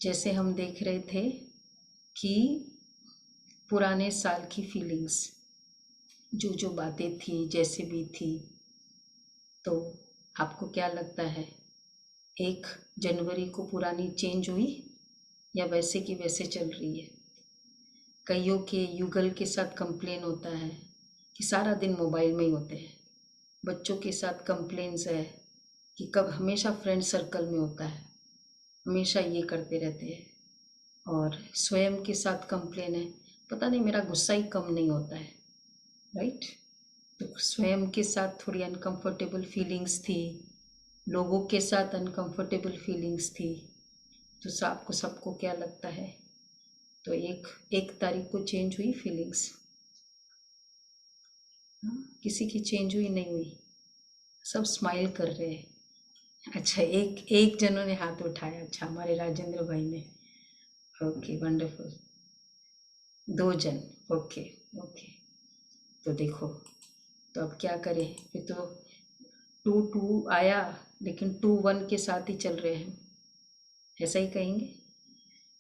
जैसे हम देख रहे थे कि पुराने साल की फीलिंग्स जो जो बातें थी जैसे भी थी, तो आपको क्या लगता है 1 जनवरी को पुरानी चेंज हुई या वैसे की वैसे चल रही है? कईयों के युगल के साथ कंप्लेन होता है कि सारा दिन मोबाइल में ही होते हैं। बच्चों के साथ कंप्लेन्स है कि कब हमेशा फ्रेंड सर्कल में होता है, हमेशा ये करते रहते हैं। और स्वयं के साथ कंप्लेन है, पता नहीं मेरा गुस्सा ही कम नहीं होता है, राइट? तो स्वयं के साथ थोड़ी अनकंफर्टेबल फीलिंग्स थी, लोगों के साथ अनकंफर्टेबल फीलिंग्स थी। तो आपको सबको क्या लगता है? तो एक तारीख को चेंज हुई फीलिंग्स? किसी की चेंज हुई? नहीं हुई? सब स्माइल कर रहे हैं। अच्छा, एक एक जनों ने हाथ उठाया। अच्छा, हमारे राजेंद्र भाई ने। Okay, wonderful. 2 जन। ओके। ओके, तो देखो, तो अब क्या करें? फिर तो 2 2 आया, लेकिन 2 1 के साथ ही चल रहे हैं, ऐसा ही कहेंगे।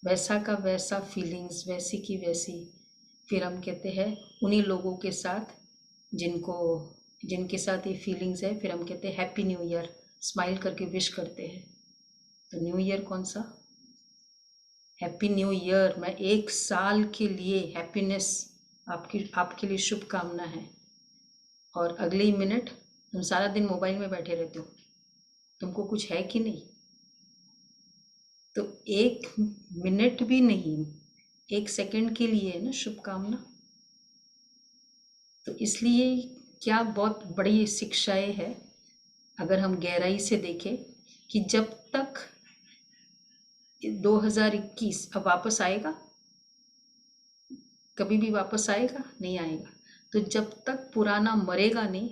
वैसा का वैसा फीलिंग्स, वैसी की वैसी। फिर हम कहते हैं उन्हीं लोगों के साथ जिनको जिनके साथ ये फीलिंग्स है, फिर हम कहते हैं हैप्पी न्यू ईयर, स्माइल करके विश करते हैं। तो न्यू ईयर कौन सा? Happy new year. मैं 1 साल के लिए हैप्पीनेस, आपके लिए शुभकामना है। और अगले ही मिनट तुम सारा दिन मोबाइल में बैठे रहते हो, तुमको कुछ है कि नहीं? तो 1 मिनट भी नहीं, 1 सेकंड के लिए है ना शुभकामना। तो इसलिए क्या बहुत बड़ी शिक्षाएं है अगर हम गहराई से देखें कि जब तक 2021 अब वापस आएगा, कभी भी वापस आएगा नहीं आएगा। तो जब तक पुराना मरेगा नहीं,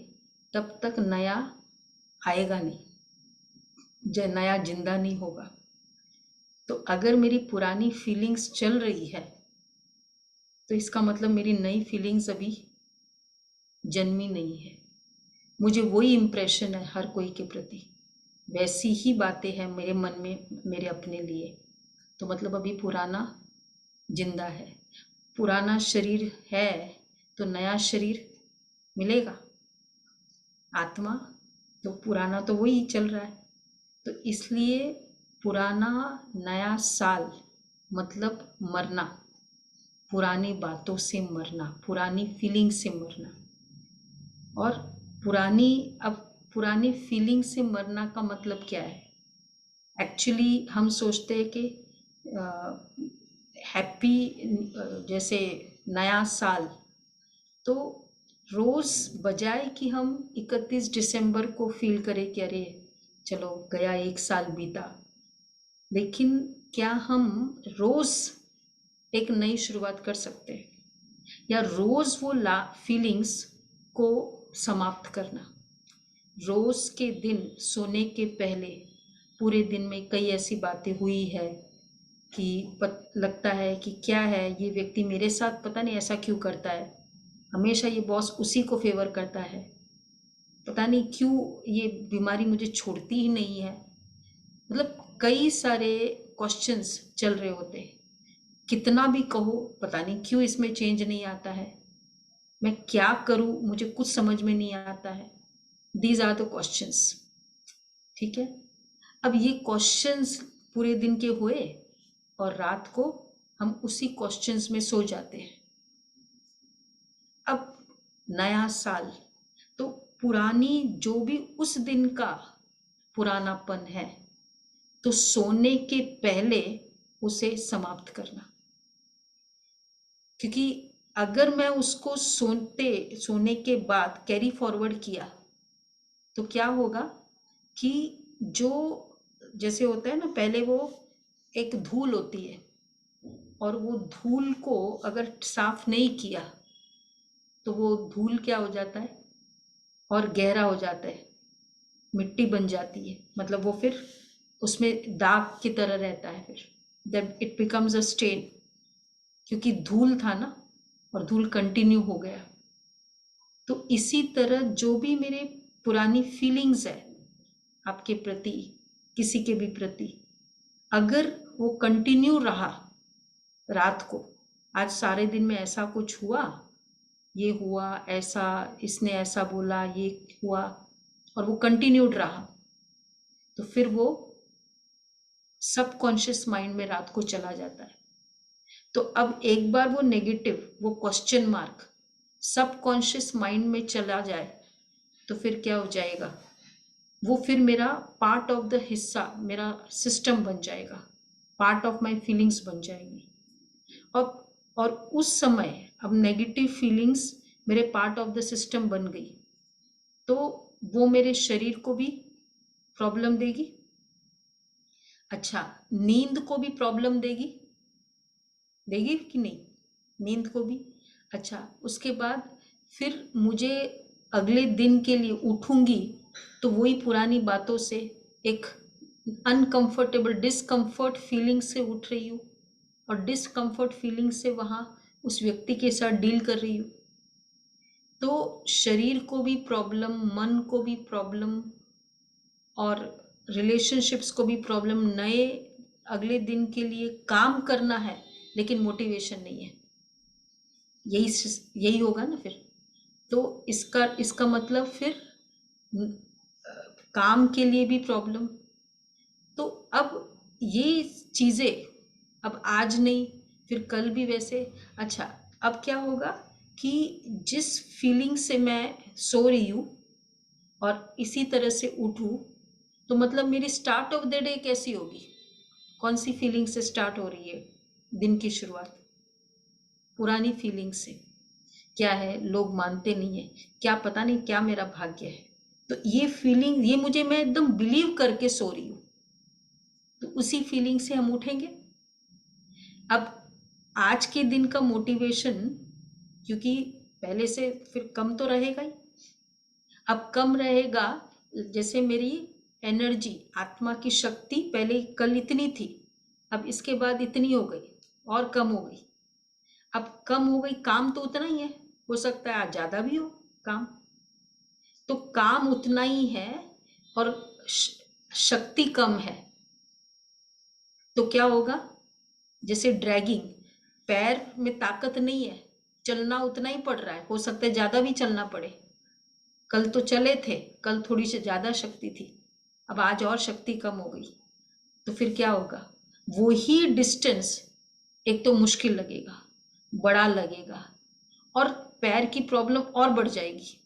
तब तक नया आएगा नहीं, नया जिंदा नहीं होगा। तो अगर मेरी पुरानी फीलिंग्स चल रही है, तो इसका मतलब मेरी नई फीलिंग्स अभी जन्मी नहीं है। मुझे वही इम्प्रेशन है हर कोई के प्रति, वैसी ही बातें हैं मेरे मन में मेरे अपने लिए। तो मतलब अभी पुराना जिंदा है। पुराना शरीर है तो नया शरीर मिलेगा, आत्मा। तो पुराना तो वही चल रहा है। तो इसलिए पुराना नया साल मतलब मरना, पुरानी बातों से मरना, पुरानी फीलिंग से मरना। और अब पुरानी फीलिंग से मरना का मतलब क्या है? एक्चुअली हम सोचते हैं कि हैप्पी, जैसे नया साल, तो रोज बजाय कि हम 31 दिसंबर को फील करें कि अरे चलो गया 1 साल बीता, लेकिन क्या हम रोज एक नई शुरुआत कर सकते हैं? या रोज वो फीलिंग्स को समाप्त करना। रोज के दिन सोने के पहले पूरे दिन में कई ऐसी बातें हुई है कि लगता है कि क्या है ये व्यक्ति मेरे साथ, पता नहीं ऐसा क्यों करता है, हमेशा ये बॉस उसी को फेवर करता है, पता नहीं क्यों ये बीमारी मुझे छोड़ती ही नहीं है। मतलब कई सारे क्वेश्चंस चल रहे होते हैं। कितना भी कहो पता नहीं क्यों इसमें चेंज नहीं आता है, मैं क्या करूं मुझे कुछ समझ में नहीं आता है। These are the questions. ठीक है, अब ये क्वेश्चंस पूरे दिन के हुए और रात को हम उसी क्वेश्चंस में सो जाते हैं। अब नया साल, तो पुरानी जो भी उस दिन का पुरानापन है, तो सोने के पहले उसे समाप्त करना। क्योंकि अगर मैं उसको सोने के बाद कैरी फॉरवर्ड किया, तो क्या होगा कि जो जैसे होता है ना, पहले वो एक धूल होती है और वो धूल को अगर साफ नहीं किया तो वो धूल क्या हो जाता है और गहरा हो जाता है, मिट्टी बन जाती है। मतलब वो फिर उसमें दाग की तरह रहता है, फिर जब इट बिकम्स अ स्टेन, क्योंकि धूल था ना और धूल कंटिन्यू हो गया। तो इसी तरह जो भी मेरे पुरानी फीलिंग्स है आपके प्रति, किसी के भी प्रति, अगर वो कंटिन्यू रहा रात को, आज सारे दिन में ऐसा कुछ हुआ, ये हुआ, ऐसा इसने ऐसा बोला, ये हुआ, और वो कंटिन्यूड रहा, तो फिर वो सबकॉन्शियस माइंड में रात को चला जाता है। तो अब एक बार वो नेगेटिव, वो क्वेश्चन मार्क सबकॉन्शियस माइंड में चला जाए तो फिर क्या हो जाएगा, वो फिर मेरा पार्ट ऑफ द हिस्सा, मेरा सिस्टम बन जाएगा, पार्ट ऑफ माय फीलिंग्स बन जाएगी। और उस समय अब नेगेटिव फीलिंग्स मेरे पार्ट ऑफ द सिस्टम बन गई, तो वो मेरे शरीर को भी प्रॉब्लम देगी। अच्छा, नींद को भी प्रॉब्लम देगी, देगी कि नहीं, नींद को भी। अच्छा, उसके बाद फिर मुझे अगले दिन के लिए उठूंगी तो वही पुरानी बातों से एक अनकंफर्टेबल डिस्कंफर्ट फीलिंग से उठ रही हूँ, और डिस्कंफर्ट फीलिंग से वहाँ उस व्यक्ति के साथ डील कर रही हूँ, तो शरीर को भी प्रॉब्लम, मन को भी प्रॉब्लम, और रिलेशनशिप्स को भी प्रॉब्लम। नए अगले दिन के लिए काम करना है लेकिन मोटिवेशन नहीं है, यही होगा ना फिर। तो इसका मतलब फिर काम के लिए भी प्रॉब्लम। तो अब ये चीज़ें अब आज नहीं, फिर कल भी वैसे। अच्छा, अब क्या होगा कि जिस फीलिंग से मैं सो रही हूँ और इसी तरह से उठूँ, तो मतलब मेरी स्टार्ट ऑफ द डे कैसी होगी, कौन सी फीलिंग से स्टार्ट हो रही है दिन की शुरुआत, पुरानी फीलिंग से। क्या है, लोग मानते नहीं है, क्या पता नहीं क्या मेरा भाग्य है, तो ये फीलिंग, ये मुझे, मैं एकदम बिलीव करके सो रही हूँ, तो उसी फीलिंग से हम उठेंगे। अब आज के दिन का मोटिवेशन, क्योंकि पहले से फिर कम तो रहेगा ही, अब कम रहेगा। जैसे मेरी एनर्जी, आत्मा की शक्ति पहले कल इतनी थी, अब इसके बाद इतनी हो गई और कम हो गई। अब कम हो गई, काम तो उतना ही है, हो सकता है आज ज़्यादा भी हो काम, तो काम उतना ही है और शक्ति कम है, तो क्या होगा, जैसे ड्रैगिंग, पैर में ताकत नहीं है, चलना उतना ही पड़ रहा है, हो सकता है ज़्यादा भी चलना पड़े, कल तो चले थे, कल थोड़ी सी ज़्यादा शक्ति थी, अब आज और शक्ति कम हो गई, तो फिर क्या होगा, वो ही डिस्टेंस एक तो मुश्किल लगेगा, बड़ा लगेगा, और पैर की प्रॉब्लम और बढ़ जाएगी,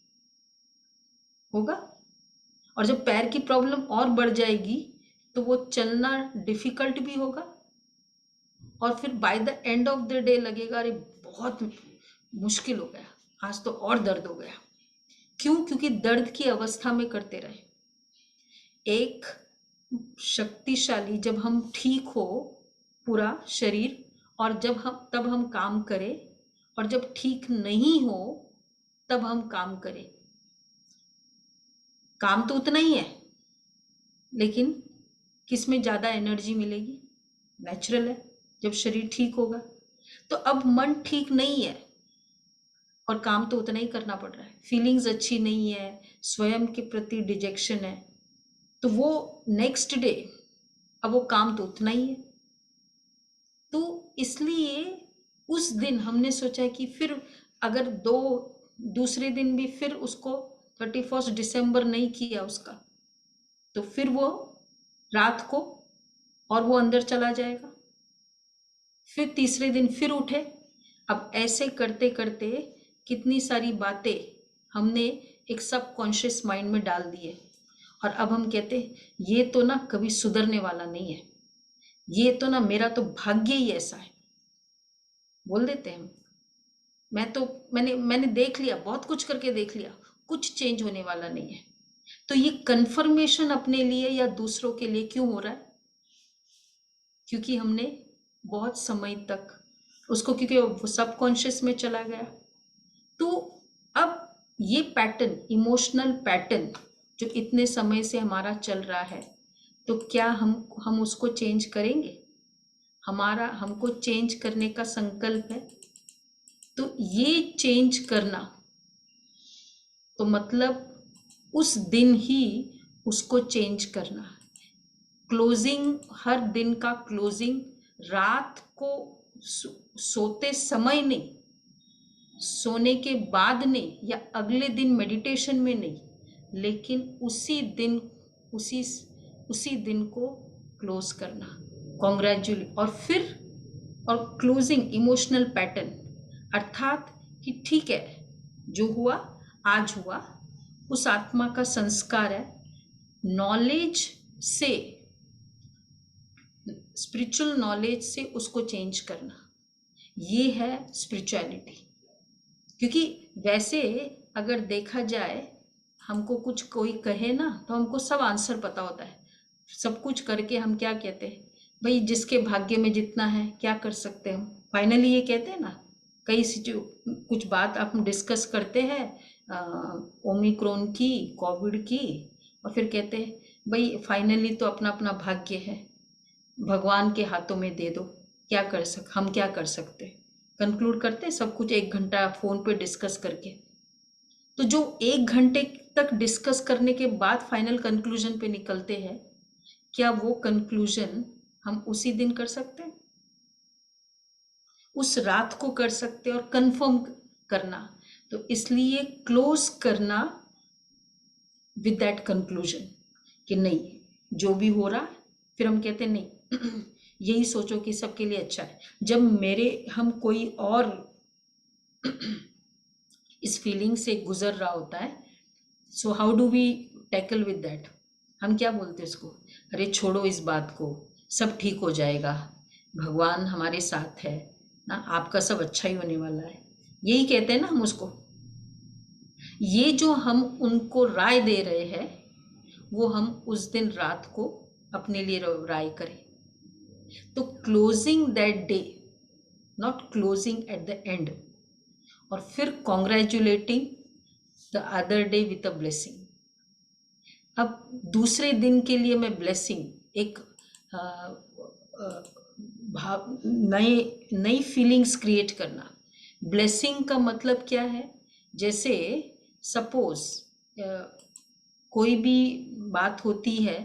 होगा। और जब पैर की प्रॉब्लम और बढ़ जाएगी तो वो चलना डिफिकल्ट भी होगा, और फिर by the end of the day लगेगा अरे बहुत मुश्किल हो गया, आज तो और दर्द हो गया। क्यों? क्योंकि दर्द की अवस्था में करते रहे। एक शक्तिशाली, जब हम ठीक हो पूरा शरीर, और तब हम काम करें, और जब ठीक नहीं हो तब हम काम करें, काम तो उतना ही है, लेकिन किस में ज़्यादा एनर्जी मिलेगी, नेचुरल है जब शरीर ठीक होगा। तो अब मन ठीक नहीं है और काम तो उतना ही करना पड़ रहा है, फीलिंग्स अच्छी नहीं है, स्वयं के प्रति डिजेक्शन है, तो वो नेक्स्ट डे अब वो काम तो उतना ही है। तो इसलिए उस दिन हमने सोचा कि फिर अगर दूसरे दिन भी फिर उसको 31 दिसंबर नहीं किया उसका, तो फिर वो रात को और वो अंदर चला जाएगा, फिर तीसरे दिन फिर उठे। अब ऐसे करते करते कितनी सारी बातें हमने एक सबकॉन्शियस माइंड में डाल दी है, और अब हम कहते ये तो ना कभी सुधरने वाला नहीं है, ये तो ना मेरा तो भाग्य ही ऐसा है, बोल देते हैं हम। मैंने देख लिया, बहुत कुछ करके देख लिया, कुछ चेंज होने वाला नहीं है। तो ये कन्फर्मेशन अपने लिए या दूसरों के लिए क्यों हो रहा है? क्योंकि हमने बहुत समय तक उसको, क्योंकि वो सबकॉन्शियस में चला गया। तो अब ये पैटर्न, इमोशनल पैटर्न जो इतने समय से हमारा चल रहा है, तो क्या हम उसको चेंज करेंगे? हमको चेंज करने का संकल्प है। तो ये चेंज करना, तो मतलब उस दिन ही उसको चेंज करना, क्लोजिंग, हर दिन का क्लोजिंग, रात को सोते समय नहीं, सोने के बाद नहीं, या अगले दिन मेडिटेशन में नहीं, लेकिन उसी दिन, उसी उसी दिन को क्लोज करना, कॉन्ग्रेचुलेट। और फिर, और क्लोजिंग इमोशनल पैटर्न, अर्थात कि ठीक है, जो हुआ आज हुआ, उस आत्मा का संस्कार है। नॉलेज से, स्पिरिचुअल नॉलेज से उसको चेंज करना, ये है स्पिरिचुअलिटी। क्योंकि वैसे अगर देखा जाए, हमको कुछ कोई कहे ना, तो हमको सब आंसर पता होता है, सब कुछ करके हम क्या कहते हैं, भाई जिसके भाग्य में जितना है क्या कर सकते हैं हम, फाइनली ये कहते हैं ना। कई कुछ बात आप डिस्कस करते हैं, ओमिक्रॉन की, कोविड की, और फिर कहते हैं भाई फाइनली तो अपना अपना भाग्य है, भगवान के हाथों में दे दो, हम क्या कर सकते हैं, कंक्लूड करते हैं सब कुछ 1 घंटा फ़ोन पे डिस्कस करके। तो जो 1 घंटे तक डिस्कस करने के बाद फाइनल कंक्लूजन पे निकलते हैं, क्या वो कंक्लूजन हम उसी दिन कर सकते हैं, उस रात को कर सकते हैं और कंफर्म करना। तो इसलिए क्लोज करना विद दैट कंक्लूजन कि नहीं, जो भी हो रहा है, फिर हम कहते हैं नहीं यही सोचो कि सबके लिए अच्छा है। जब हम कोई और इस फीलिंग से गुजर रहा होता है, so how do we tackle with that, हम क्या बोलते हैं उसको, अरे छोड़ो इस बात को, सब ठीक हो जाएगा, भगवान हमारे साथ है ना, आपका सब अच्छा ही होने वाला है, यही कहते हैं ना हम उसको। ये जो हम उनको राय दे रहे हैं, वो हम उस दिन रात को अपने लिए राय करें। तो closing that day, not closing at the end, और फिर congratulating the other day with a blessing. अब दूसरे दिन के लिए मैं ब्लेसिंग, एक भाव, नई फीलिंग्स क्रिएट करना। ब्लेसिंग का मतलब क्या है, जैसे सपोज कोई भी बात होती है,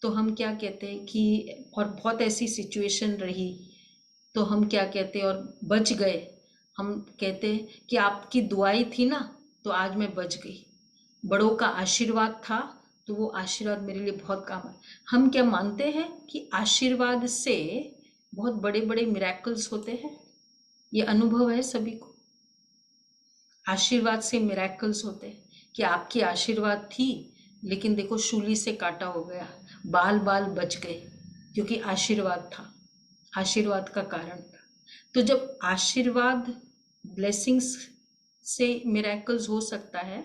तो हम क्या कहते हैं कि, और बहुत ऐसी सिचुएशन रही, तो हम क्या कहते हैं, और बच गए, हम कहते हैं कि आपकी दुआई थी ना, तो आज मैं बच गई, बड़ों का आशीर्वाद था, तो वो आशीर्वाद मेरे लिए बहुत काम है। हम क्या मानते हैं कि आशीर्वाद से बहुत बड़े बड़े मिरेकल्स होते हैं, ये अनुभव है सभी को, आशीर्वाद से मिरेकल्स होते हैं, कि आपकी आशीर्वाद थी, लेकिन देखो शूली से काटा हो गया, बाल बाल बच गए, क्योंकि आशीर्वाद था, आशीर्वाद का कारण था। तो जब आशीर्वाद, ब्लेसिंग्स से मिरेकल्स हो सकता है,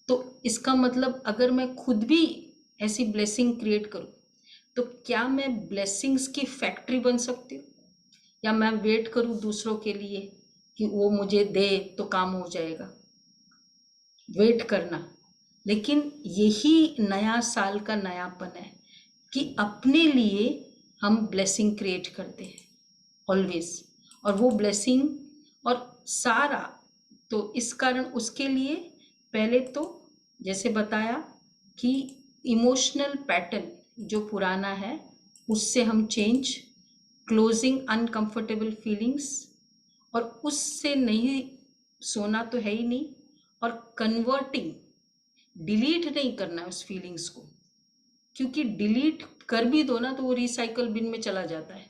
तो इसका मतलब अगर मैं खुद भी ऐसी ब्लेसिंग क्रिएट करूं, तो क्या मैं ब्लेसिंग्स की फैक्ट्री बन सकती हूँ, या मैं वेट करूं दूसरों के लिए कि वो मुझे दे तो काम हो जाएगा, वेट करना। लेकिन यही नया साल का नयापन है, कि अपने लिए हम ब्लेसिंग क्रिएट करते हैं ऑलवेज, और वो ब्लेसिंग और सारा, तो इस कारण उसके लिए पहले तो जैसे बताया कि इमोशनल पैटर्न जो पुराना है उससे हम चेंज, क्लोजिंग अनकंफर्टेबल फीलिंग्स, और उससे नहीं, सोना तो है ही नहीं, और कन्वर्टिंग, डिलीट नहीं करना है उस फीलिंग्स को, क्योंकि डिलीट कर भी दो ना तो वो रिसाइकल बिन में चला जाता है,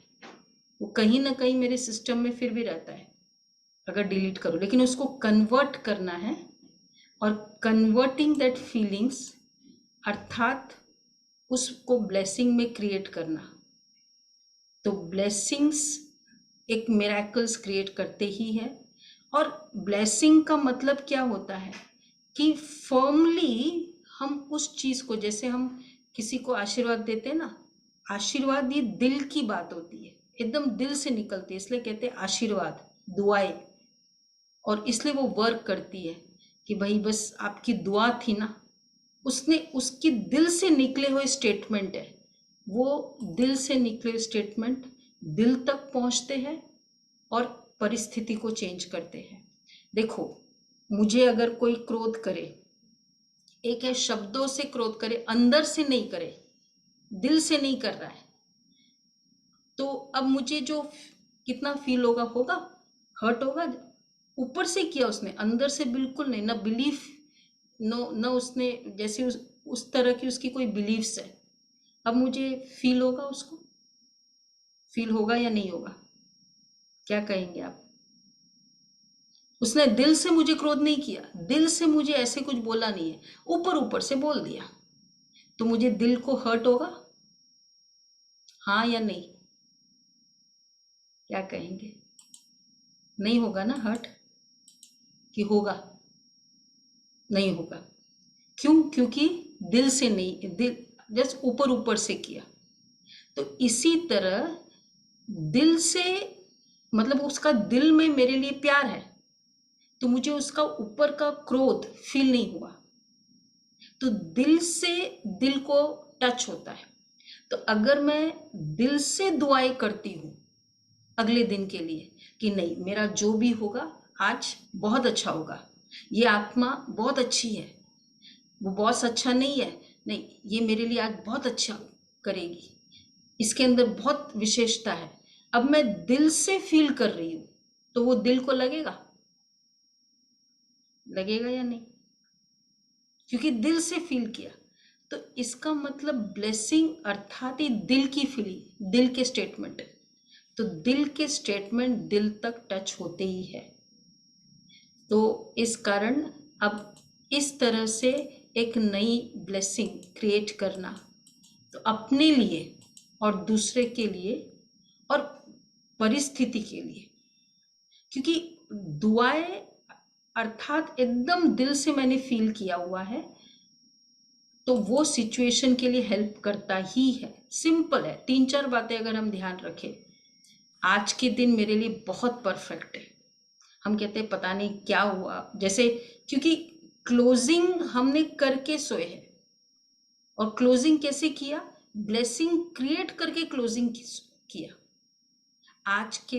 वो कहीं ना कहीं मेरे सिस्टम में फिर भी रहता है अगर डिलीट करो, लेकिन उसको कन्वर्ट करना है, और कन्वर्टिंग दैट फीलिंग्स, अर्थात उसको ब्लेसिंग में क्रिएट करना। तो ब्लेसिंग्स एक मिरेकल्स क्रिएट करते ही है। और ब्लेसिंग का मतलब क्या होता है कि फर्मली हम उस चीज़ को, जैसे हम किसी को आशीर्वाद देते हैं ना, आशीर्वाद ये दिल की बात होती है, एकदम दिल से निकलती है, इसलिए कहते हैं आशीर्वाद, दुआएं, और इसलिए वो वर्क करती है कि भाई बस आपकी दुआ थी ना, उसने, उसकी दिल से निकले हुए स्टेटमेंट है, वो दिल से निकले स्टेटमेंट दिल तक पहुंचते हैं और परिस्थिति को चेंज करते हैं। देखो, मुझे अगर कोई क्रोध करे, एक है शब्दों से क्रोध करे, अंदर से नहीं करे, दिल से नहीं कर रहा है, तो अब मुझे जो कितना फील होगा, हर्ट होगा। ऊपर से किया उसने, अंदर से बिल्कुल नहीं, ना बिलीफ, नो न उसने जैसे उस तरह की उसकी कोई बिलीफ्स है। अब मुझे फील होगा, उसको फील होगा या नहीं होगा? क्या कहेंगे आप? उसने दिल से मुझे क्रोध नहीं किया, दिल से मुझे ऐसे कुछ बोला नहीं है, ऊपर ऊपर से बोल दिया, तो मुझे दिल को हर्ट होगा, हाँ या नहीं? क्या कहेंगे? नहीं होगा ना हर्ट, कि होगा? नहीं होगा। क्यों? क्योंकि दिल से नहीं, दिल जस्ट ऊपर ऊपर से किया। तो इसी तरह दिल से, मतलब उसका दिल में मेरे लिए प्यार है, तो मुझे उसका ऊपर का क्रोध फील नहीं हुआ। तो दिल से दिल को टच होता है। तो अगर मैं दिल से दुआएं करती हूँ अगले दिन के लिए कि नहीं, मेरा जो भी होगा आज बहुत अच्छा होगा, ये आत्मा बहुत अच्छी है, वो बॉस अच्छा नहीं है, नहीं, ये मेरे लिए आज बहुत अच्छा करेगी, इसके अंदर बहुत विशेषता है। अब मैं दिल से फील कर रही हूँ, तो वो दिल को लगेगा, लगेगा या नहीं? क्योंकि दिल से फील किया। तो इसका मतलब ब्लेसिंग अर्थात ही दिल की फीलिंग, दिल के स्टेटमेंट है। तो दिल के स्टेटमेंट दिल तक टच होते ही है। तो इस कारण अब इस तरह से एक नई ब्लेसिंग क्रिएट करना, तो अपने लिए और दूसरे के लिए और परिस्थिति के लिए, क्योंकि दुआएं अर्थात एकदम दिल से मैंने फील किया हुआ है, तो वो सिचुएशन के लिए हेल्प करता ही है। सिंपल है, 3-4 बातें अगर हम ध्यान रखें। आज के दिन मेरे लिए बहुत परफेक्ट है। हम कहते हैं पता नहीं क्या हुआ, जैसे क्योंकि क्लोजिंग हमने करके सोए हैं। और क्लोजिंग कैसे किया? ब्लेसिंग क्रिएट करके क्लोजिंग किया। आज के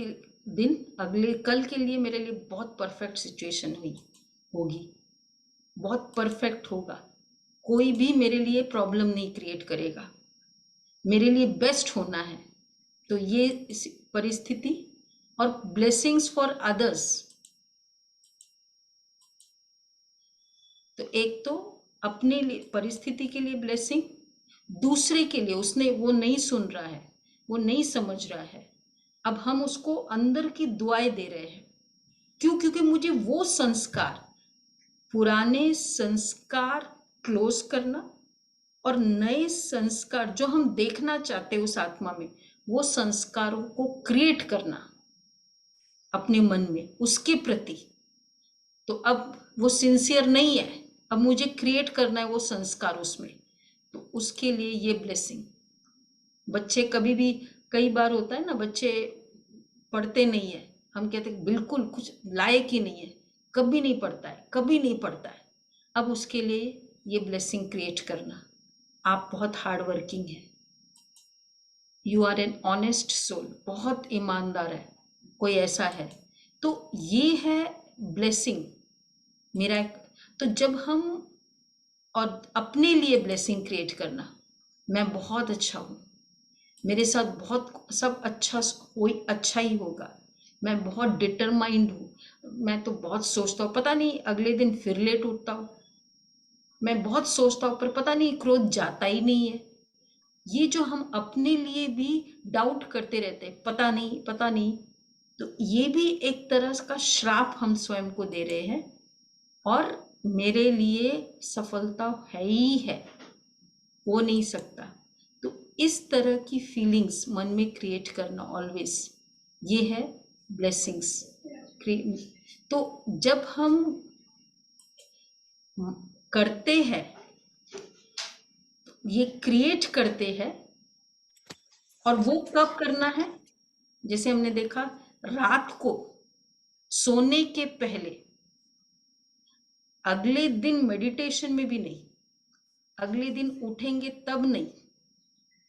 दिन अगले कल के लिए मेरे लिए बहुत परफेक्ट सिचुएशन हुई होगी, बहुत परफेक्ट होगा। कोई भी मेरे लिए प्रॉब्लम नहीं क्रिएट करेगा, मेरे लिए बेस्ट होना है। तो ये परिस्थिति और ब्लेसिंग्स फॉर अदर्स, तो एक तो अपने लिए परिस्थिति के लिए ब्लेसिंग, दूसरे के लिए उसने, वो नहीं सुन रहा है, वो नहीं समझ रहा है, अब हम उसको अंदर की दुआएं दे रहे हैं। क्यों? क्योंकि मुझे वो संस्कार, पुराने संस्कार क्लोज करना और नए संस्कार जो हम देखना चाहते हैं उस आत्मा में, वो संस्कारों को क्रिएट करना अपने मन में उसके प्रति। तो अब वो सिंसियर नहीं है, अब मुझे क्रिएट करना है वो संस्कार उसमें, तो उसके लिए ये ब्लेसिंग। बच्चे कभी भी, कई बार होता है ना, बच्चे पढ़ते नहीं है, हम कहते हैं बिल्कुल कुछ लायक ही नहीं है, कभी नहीं पढ़ता है, कभी नहीं पढ़ता है। अब उसके लिए ये ब्लेसिंग क्रिएट करना, आप बहुत हार्ड वर्किंग है, you are an honest soul, बहुत ईमानदार है, कोई ऐसा है, तो ये है ब्लेसिंग मेरा। तो जब हम, और अपने लिए ब्लेसिंग क्रिएट करना, मैं बहुत अच्छा हूँ, मेरे साथ बहुत सब अच्छा, कोई अच्छा ही होगा, मैं बहुत डिटरमाइंड हूँ, मैं तो बहुत सोचता हूँ, पता नहीं अगले दिन फिर लेट उठता हूँ, मैं बहुत सोचता हूँ पर पता नहीं क्रोध जाता ही नहीं है। ये जो हम अपने लिए भी डाउट करते रहते हैं, पता नहीं पता नहीं, तो ये भी एक तरह का श्राप हम स्वयं को दे रहे हैं। और मेरे लिए सफलता है ही है, हो नहीं सकता। तो इस तरह की फीलिंग्स मन में क्रिएट करना ऑलवेज, ये है ब्लेसिंग्स। तो जब हम करते हैं, ये क्रिएट करते हैं, और वो कब करना है? जैसे हमने देखा, रात को सोने के पहले, अगले दिन मेडिटेशन में भी नहीं, अगले दिन उठेंगे तब नहीं,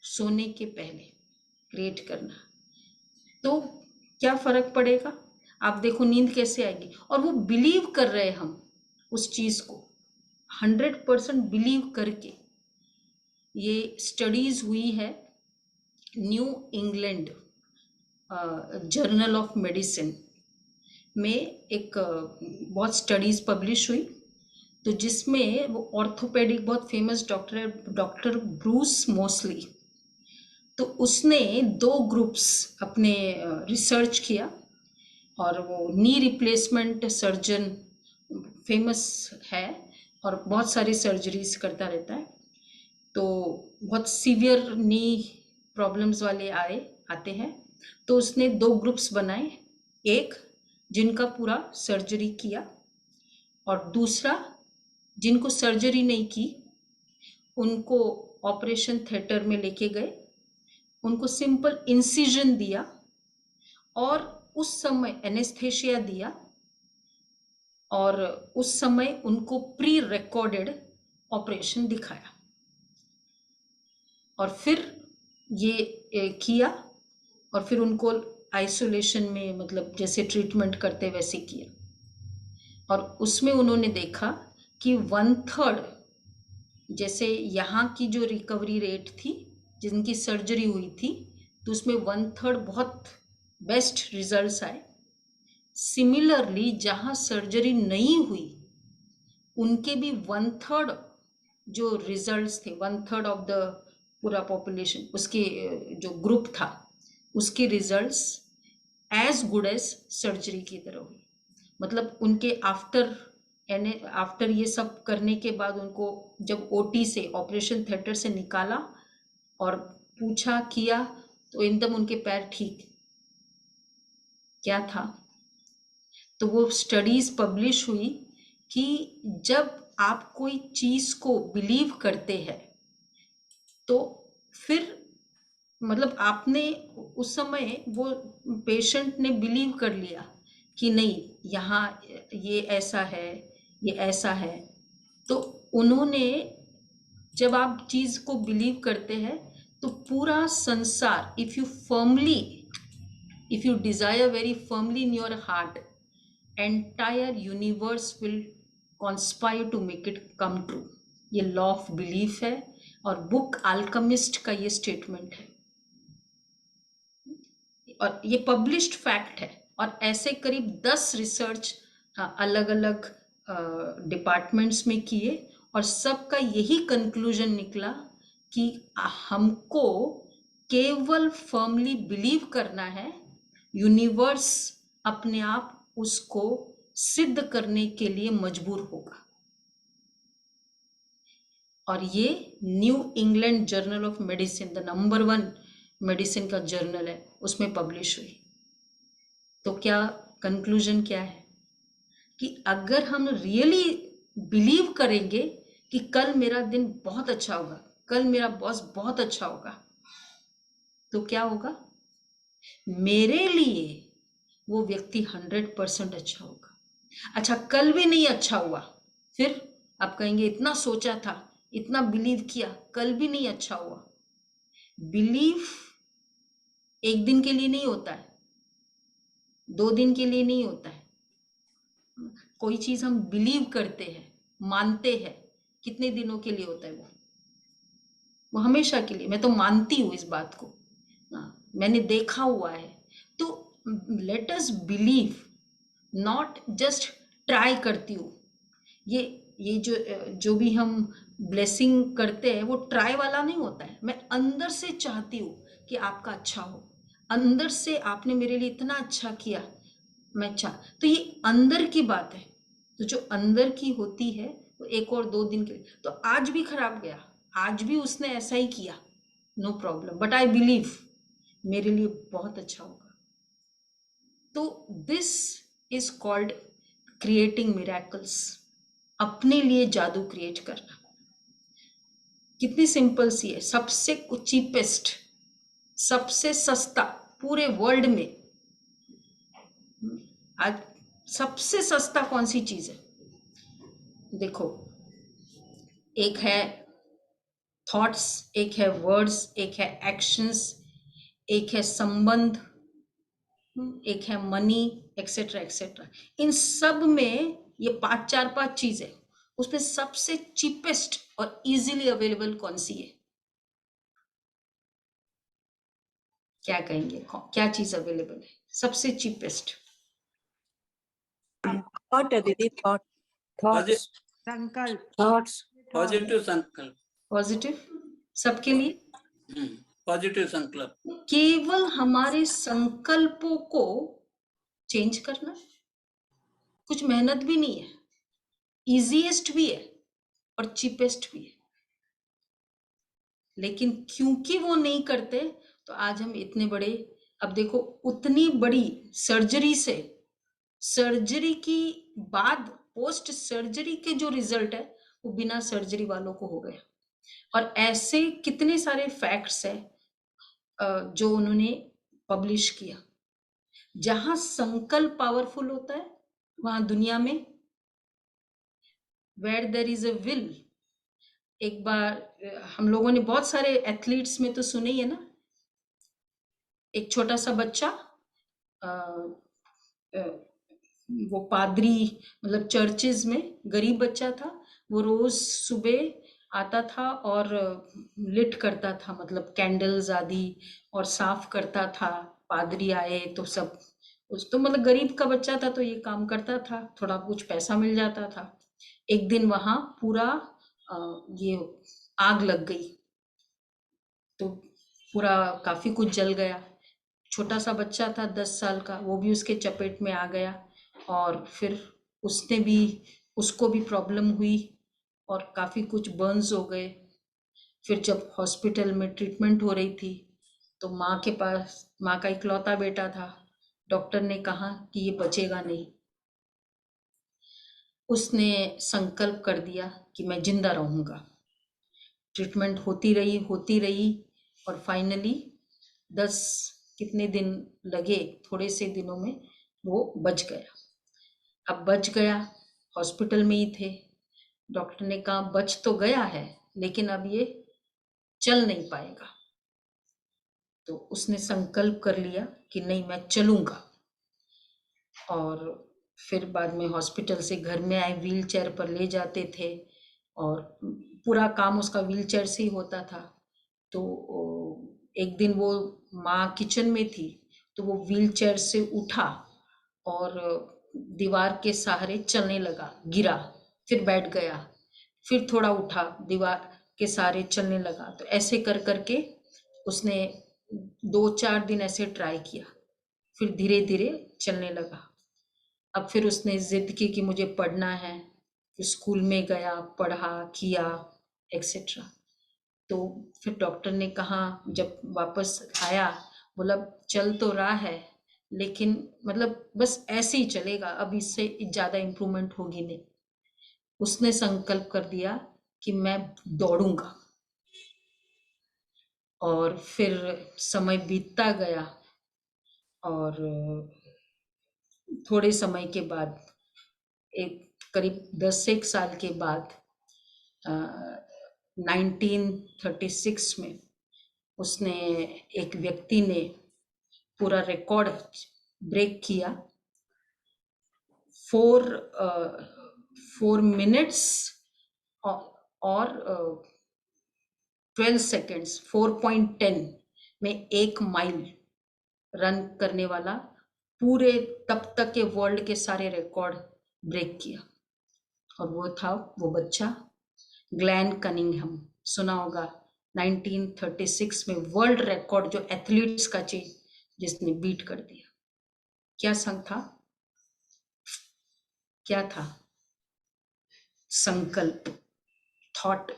सोने के पहले क्रिएट करना। तो क्या फर्क पड़ेगा? आप देखो नींद कैसे आएगी, और वो बिलीव कर रहे हैं हम उस चीज को, 100% बिलीव करके, ये स्टडीज हुई है new England journal of medicine में, एक बहुत स्टडीज पब्लिश हुई, तो जिसमें वो ऑर्थोपेडिक बहुत फेमस डॉक्टर है, डॉक्टर ब्रूस मोसली। तो उसने 2 ग्रुप्स अपने रिसर्च किया, और वो नी रिप्लेसमेंट सर्जन फेमस है और बहुत सारी सर्जरीज करता रहता है। तो बहुत सीवियर नी प्रॉब्लम्स वाले आते हैं, तो उसने 2 ग्रुप्स बनाए, एक जिनका पूरा सर्जरी किया, और दूसरा जिनको सर्जरी नहीं की उनको ऑपरेशन थिएटर में लेके गए, उनको सिंपल इंसिजन दिया और उस समय एनेस्थेशिया दिया, और उस समय उनको प्री रिकॉर्डेड ऑपरेशन दिखाया, और फिर ये किया, और फिर उनको आइसोलेशन में, मतलब जैसे ट्रीटमेंट करते वैसे किया, और उसमें उन्होंने देखा कि 1/3, जैसे यहाँ की जो रिकवरी रेट थी जिनकी सर्जरी हुई थी, तो उसमें 1/3 बहुत बेस्ट रिजल्ट्स आए। सिमिलरली जहाँ सर्जरी नहीं हुई उनके भी 1/3 जो रिजल्ट्स थे, 1/3 ऑफ द पूरा पॉपुलेशन, उसके जो ग्रुप था उसके results as good as surgery की तरह हुई। मतलब उनके आफ्टर ये सब करने के बाद उनको जब ओटी से, ऑपरेशन थिएटर से निकाला और पूछा किया, तो एकदम उनके पैर ठीक। क्या था? तो वो स्टडीज पब्लिश हुई कि जब आप कोई चीज को बिलीव करते हैं तो फिर, मतलब आपने उस समय वो पेशेंट ने बिलीव कर लिया कि नहीं यहाँ ये ऐसा है, ये ऐसा है, तो उन्होंने, जब आप चीज को बिलीव करते हैं तो पूरा संसार, if you desire very firmly in your heart, entire universe will conspire to make it come true. ये लॉ ऑफ बिलीफ है, और बुक अल्केमिस्ट का ये स्टेटमेंट है, और ये पब्लिश्ड फैक्ट है। और ऐसे करीब 10 रिसर्च अलग अलग डिपार्टमेंट्स में किए, और सबका यही कंक्लूजन निकला कि हमको केवल फर्मली बिलीव करना है, यूनिवर्स अपने आप उसको सिद्ध करने के लिए मजबूर होगा। और ये new England journal of medicine, the number 1 medicine का जर्नल है, उसमें पब्लिश हुई। तो क्या कंक्लूजन क्या है कि अगर हम रियली बिलीव करेंगे कि कल मेरा दिन बहुत अच्छा होगा, कल मेरा बॉस बहुत अच्छा होगा, तो क्या होगा? मेरे लिए वो व्यक्ति 100% अच्छा होगा। अच्छा, कल भी नहीं अच्छा हुआ, फिर आप कहेंगे इतना सोचा था, इतना बिलीव किया, कल भी नहीं अच्छा हुआ। बिलीफ एक दिन के लिए नहीं होता है, 2 दिन के लिए नहीं होता है। कोई चीज हम बिलीव करते हैं, मानते हैं, कितने दिनों के लिए होता है? वो हमेशा के लिए। मैं तो मानती हूँ इस बात को, मैंने देखा हुआ है। तो let us believe, not just try करती हूँ। ये जो भी हम ब्लेसिंग करते हैं वो ट्राई वाला नहीं होता है। मैं अंदर से चाहती हूँ कि आपका अच्छा हो, अंदर से आपने मेरे लिए इतना अच्छा किया, मैं चाह, तो ये अंदर की बात है। तो जो अंदर की होती है वो 1 और 2 दिन के लिए, तो आज भी खराब गया, आज भी उसने ऐसा ही किया, no problem, but I believe मेरे लिए बहुत अच्छा होगा। तो this is called creating miracles, अपने लिए जादू क्रिएट करना। कितनी सिंपल सी है, सबसे चीपेस्ट, सबसे सस्ता पूरे वर्ल्ड में। आज सबसे सस्ता कौन सी चीज है? देखो, एक है थॉट्स, एक है वर्ड्स, एक है एक्शंस, एक है संबंध, एक है मनी, एक्सेट्रा एक्सेट्रा। इन सब में ये 5 4 5 चीज है, उसमें सबसे चीपेस्ट और इजीली अवेलेबल कौन सी है? क्या कहेंगे, क्या चीज अवेलेबल है सबसे चीपेस्ट? थॉट है दीदी, थॉट, थॉट्स, संकल्प, थॉट्स, पॉजिटिव संकल्प, पॉजिटिव सबके लिए। पॉजिटिव संकल्प, केवल हमारे संकल्पों को चेंज करना, कुछ मेहनत भी नहीं है, इजीएस्ट भी है और चीपेस्ट भी है। लेकिन क्योंकि वो नहीं करते तो आज हम इतने बड़े, अब देखो उतनी बड़ी सर्जरी से, सर्जरी की बाद पोस्ट सर्जरी के जो रिजल्ट है वो बिना सर्जरी वालों को हो गया। और ऐसे कितने सारे फैक्ट्स है जो उन्होंने पब्लिश किया। जहां संकल्प पावरफुल होता है वहां दुनिया में where there is a will. एक बार हम लोगों ने बहुत सारे एथलीट्स में तो सुने ही है ना, एक छोटा सा बच्चा वो पादरी मतलब चर्चेज में गरीब बच्चा था, वो रोज सुबह आता था और लिट करता था, मतलब कैंडल्स आदि और साफ करता था। पादरी आए तो सब, उस तो मतलब गरीब का बच्चा था तो ये काम करता था, थोड़ा कुछ पैसा मिल जाता था। एक दिन वहां पूरा ये आग लग गई तो पूरा काफी कुछ जल गया। छोटा सा बच्चा था 10 साल का, वो भी उसके चपेट में आ गया और फिर उसने भी, उसको भी प्रॉब्लम हुई और काफी कुछ बर्न्स हो गए। फिर जब हॉस्पिटल में ट्रीटमेंट हो रही थी तो माँ के पास, माँ का इकलौता बेटा था, डॉक्टर ने कहा कि ये बचेगा नहीं। उसने संकल्प कर दिया कि मैं जिंदा रहूंगा। ट्रीटमेंट होती रही और फाइनली 10 कितने दिन लगे, थोड़े से दिनों में वो बच गया। अब बच गया, हॉस्पिटल में ही थे, डॉक्टर ने कहा बच तो गया है लेकिन अब ये चल नहीं पाएगा। तो उसने संकल्प कर लिया कि नहीं मैं चलूंगा। और फिर बाद में हॉस्पिटल से घर में आए, व्हील चेयर पर ले जाते थे और पूरा काम उसका व्हील चेयर से ही होता था। तो एक दिन वो माँ किचन में थी तो वो व्हील चेयर से उठा और दीवार के सहारे चलने लगा, गिरा, फिर बैठ गया, फिर थोड़ा उठा, दीवार के सहारे चलने लगा। तो ऐसे कर करके उसने 2-4 दिन ऐसे ट्राई किया, फिर धीरे धीरे चलने लगा। अब फिर उसने जिद की कि मुझे पढ़ना है, फिर स्कूल में गया, पढ़ा किया एक्सेट्रा। तो फिर डॉक्टर ने कहा, जब वापस आया, बोला चल तो रहा है लेकिन मतलब बस ऐसे ही चलेगा, अब इससे ज्यादा इम्प्रूवमेंट होगी नहीं। उसने संकल्प कर दिया कि मैं दौड़ूंगा। और फिर समय बीतता गया और थोड़े समय के बाद, एक करीब 10 साल के बाद 1936 में उसने, एक व्यक्ति ने पूरा रिकॉर्ड ब्रेक किया। 4 मिनट्स और 12 सेकेंड्स 4.10 में 1 माइल रन करने वाला पूरे तब तक के वर्ल्ड के सारे रिकॉर्ड ब्रेक किया। और वो था वो बच्चा ग्लेन कनिंघम, सुना होगा, 1936 में वर्ल्ड रिकॉर्ड जो एथलीट्स का जिसने बीट कर दिया। क्या संग था, क्या था? संकल्प, थॉट।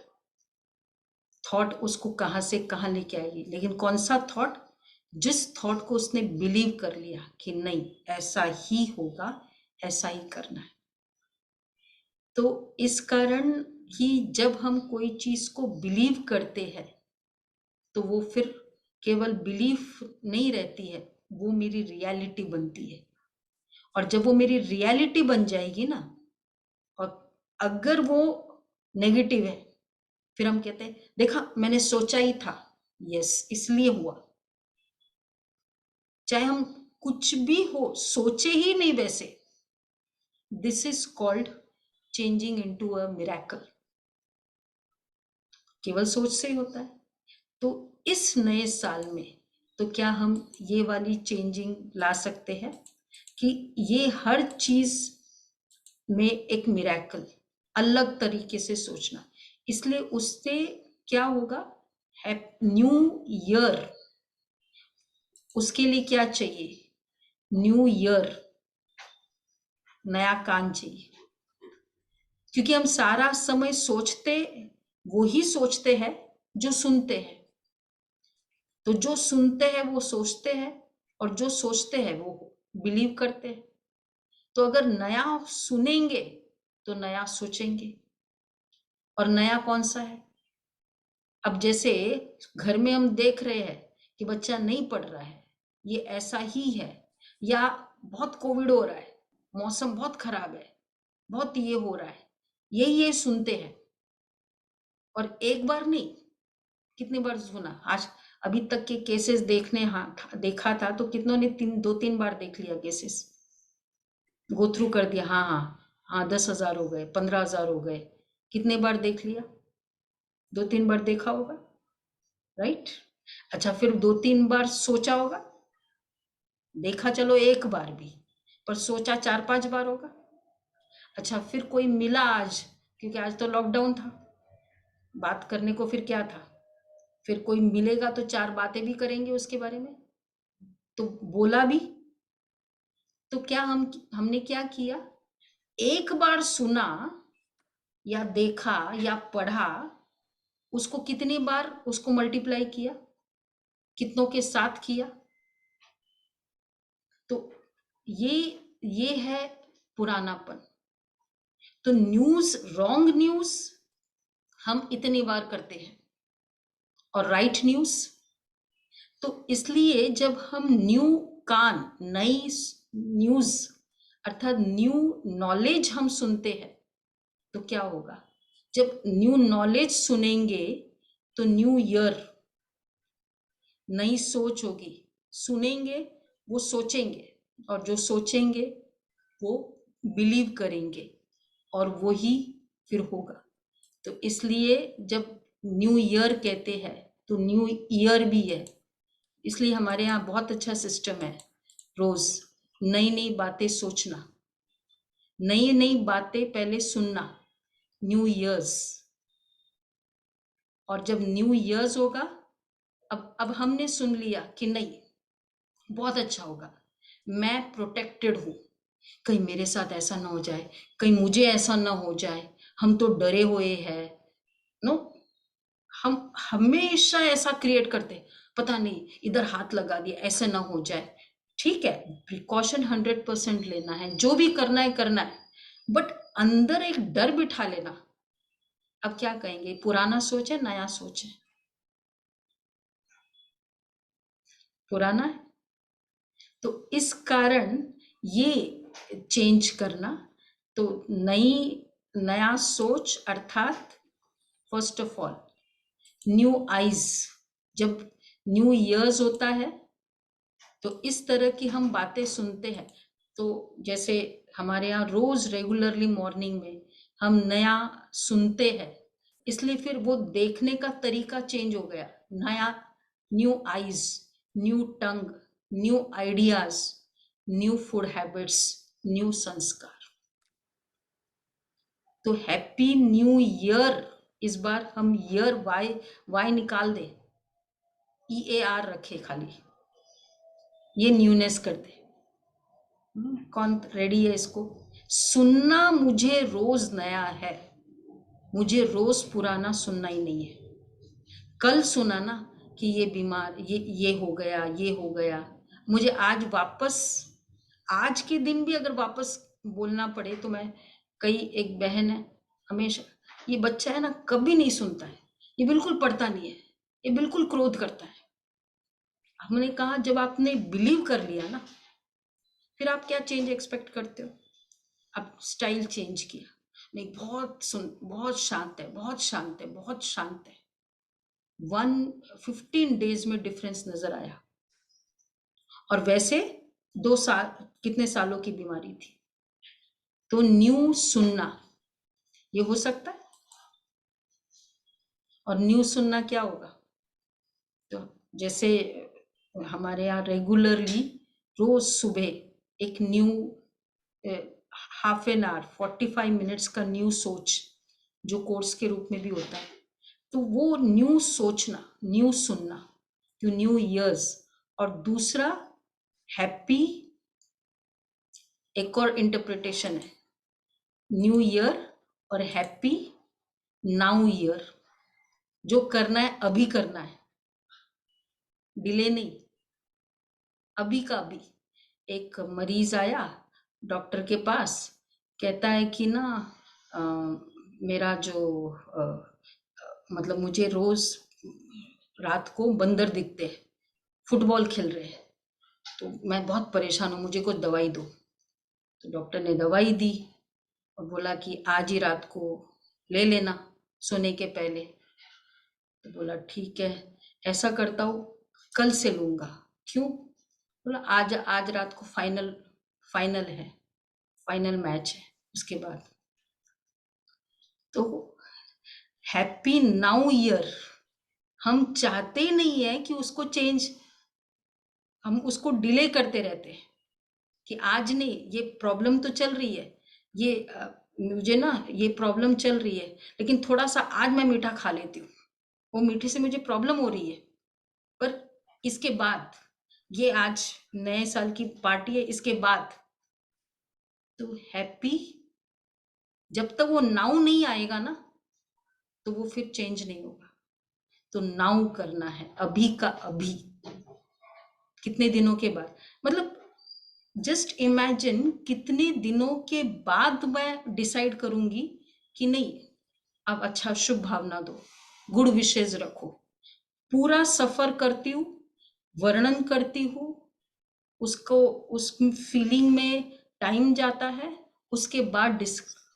थॉट उसको कहां से कहां लेके आएगी, लेकिन कौन सा थॉट? जिस थॉट को उसने बिलीव कर लिया कि नहीं ऐसा ही होगा, ऐसा ही करना है। तो इस कारण ही जब हम कोई चीज को बिलीव करते हैं तो वो फिर केवल बिलीफ नहीं रहती है, वो मेरी रियलिटी बनती है। और जब वो मेरी रियलिटी बन जाएगी ना, और अगर वो नेगेटिव है, फिर हम कहते हैं देखा मैंने सोचा ही था, यस इसलिए हुआ। चाहे हम कुछ भी हो, सोचे ही नहीं वैसे, this is called changing into a miracle. केवल सोच से ही होता है। तो इस नए साल में तो क्या हम ये वाली चेंजिंग ला सकते हैं कि ये हर चीज में एक मिरेकल, अलग तरीके से सोचना। इसलिए उससे क्या होगा, न्यू ईयर, उसके लिए क्या चाहिए, न्यू ईयर, नया कान चाहिए। क्योंकि हम सारा समय सोचते, वो ही सोचते हैं जो सुनते हैं। तो जो सुनते हैं वो सोचते हैं, और जो सोचते हैं वो बिलीव करते हैं। तो अगर नया सुनेंगे तो नया सोचेंगे। और नया कौन सा है? अब जैसे घर में हम देख रहे हैं कि बच्चा नहीं पढ़ रहा है, ये ऐसा ही है, या बहुत कोविड हो रहा है, मौसम बहुत खराब है, बहुत ये हो रहा है, ये सुनते हैं। और एक बार नहीं, कितनी बार सुना। आज अभी तक के केसेस देखने, हाँ देखा था तो कितनों ने 2-3 बार देख लिया, केसेस गो थ्रू कर दिया। हाँ हाँ हाँ, 10,000 हो गए, 15,000 हो गए, कितने बार देख लिया? 2-3 बार देखा होगा, राइट? अच्छा, फिर 2-3 बार सोचा होगा, देखा चलो एक बार भी, पर सोचा 4-5 बार होगा। अच्छा, फिर कोई मिला आज, क्योंकि आज तो लॉकडाउन था, बात करने को फिर क्या था, फिर कोई मिलेगा तो 4 बातें भी करेंगे उसके बारे में, तो बोला भी। तो क्या हमने क्या किया, एक बार सुना या देखा या पढ़ा, उसको कितनी बार उसको मल्टीप्लाई किया, कितनों के साथ किया। तो ये है पुरानापन। तो न्यूज, रॉन्ग न्यूज हम इतनी बार करते हैं, और राइट न्यूज। तो इसलिए जब हम नई न्यूज अर्थात न्यू नॉलेज हम सुनते हैं, तो क्या होगा, जब न्यू नॉलेज सुनेंगे तो न्यू ईयर, नई सोच होगी। सुनेंगे, वो सोचेंगे, और जो सोचेंगे वो बिलीव करेंगे, और वो ही फिर होगा। तो इसलिए जब न्यू ईयर कहते हैं तो न्यू ईयर भी है। इसलिए हमारे यहाँ बहुत अच्छा सिस्टम है, रोज नई नई बातें सोचना, नई नई बातें पहले सुनना, न्यू ईयर्स। और जब न्यू ईयर्स होगा, अब हमने सुन लिया कि नहीं, बहुत अच्छा होगा, मैं प्रोटेक्टेड हूं, कहीं मेरे साथ ऐसा ना हो जाए, कहीं मुझे ऐसा ना हो जाए, हम तो डरे हुए हैं। नो, हम हमेशा ऐसा क्रिएट करते, पता नहीं इधर हाथ लगा दिया, ऐसे ना हो जाए। ठीक है, प्रिकॉशन 100% लेना है, जो भी करना है करना है, बट अंदर एक डर बिठा लेना। अब क्या कहेंगे, पुराना सोच है नया सोच है? पुराना है। तो इस कारण ये चेंज करना, तो नया सोच अर्थात first of all new eyes. जब न्यू ईयर्स होता है तो इस तरह की हम बातें सुनते हैं। तो जैसे हमारे यहाँ रोज रेगुलरली मॉर्निंग में हम नया सुनते हैं, इसलिए फिर वो देखने का तरीका चेंज हो गया, नया, new eyes, new tongue, new ideas, new food habits, new संस्कार। तो हैप्पी न्यू ईयर, इस बार हम ईयर वाई निकाल दे, EAR रखे खाली, ये न्यूनेस कर दे। कौन रेडी है इसको सुनना? मुझे रोज नया है, मुझे रोज पुराना सुनना ही नहीं है। कल सुना ना कि ये बीमार, ये हो गया, ये हो गया, मुझे आज वापस, आज के दिन भी अगर वापस बोलना पड़े तो मैं, कई एक बहन है, हमेशा, ये बच्चा है ना कभी नहीं सुनता है, ये बिल्कुल पढ़ता नहीं है, ये बिल्कुल क्रोध करता है। हमने कहा जब आपने बिलीव कर लिया ना, फिर आप क्या चेंज एक्सपेक्ट करते हो? अब स्टाइल चेंज किया, नहीं बहुत शांत है, बहुत शांत है, बहुत शांत है। 15 डेज में डिफरेंस नजर आया। और वैसे 2 साल, कितने सालों की बीमारी थी। तो न्यू सुनना ये हो सकता है। और न्यू सुनना क्या होगा, तो जैसे हमारे यहाँ रेगुलरली रोज सुबह एक new half an hour 45 minutes का न्यू सोच जो कोर्स के रूप में भी होता है, तो वो न्यू सोचना, न्यू सुनना, टू न्यू ईयर्स। और दूसरा हैप्पी, एक और इंटरप्रिटेशन है न्यू ईयर और हैप्पी नाउ ईयर। जो करना है अभी करना है, डिले नहीं, अभी का अभी। एक मरीज आया डॉक्टर के पास, कहता है कि ना मेरा जो मतलब मुझे रोज रात को बंदर दिखते हैं, फुटबॉल खेल रहे हैं, तो मैं बहुत परेशान हूँ, मुझे कुछ दवाई दो। तो डॉक्टर ने दवाई दी और बोला कि आज ही रात को ले लेना सोने के पहले। तो बोला ठीक है, ऐसा करता हूँ कल से लूंगा। क्यों? बोला आज रात को फाइनल है, फाइनल मैच है उसके बाद। तो हैप्पी नाउ ईयर हम चाहते ही नहीं है कि उसको चेंज, हम उसको डिले करते रहते हैं कि आज नहीं, ये प्रॉब्लम तो चल रही है, ये मुझे ना ये प्रॉब्लम चल रही है, लेकिन थोड़ा सा आज मैं मीठा खा लेती हूँ, वो मीठे से मुझे प्रॉब्लम हो रही है, पर इसके बाद, ये आज नए साल की पार्टी है, इसके बाद। तो हैप्पी, जब तक वो नाउ नहीं आएगा ना, तो वो फिर चेंज नहीं होगा। तो नाउ करना है, अभी का अभी। कितने दिनों के बाद, मतलब जस्ट इमेजिन कितने दिनों के बाद मैं डिसाइड करूंगी कि नहीं, अब अच्छा शुभ भावना दो, गुड विशेष रखो, पूरा सफर करती हूँ, वर्णन करती हूँ उसको, उस फीलिंग में टाइम जाता है, उसके बाद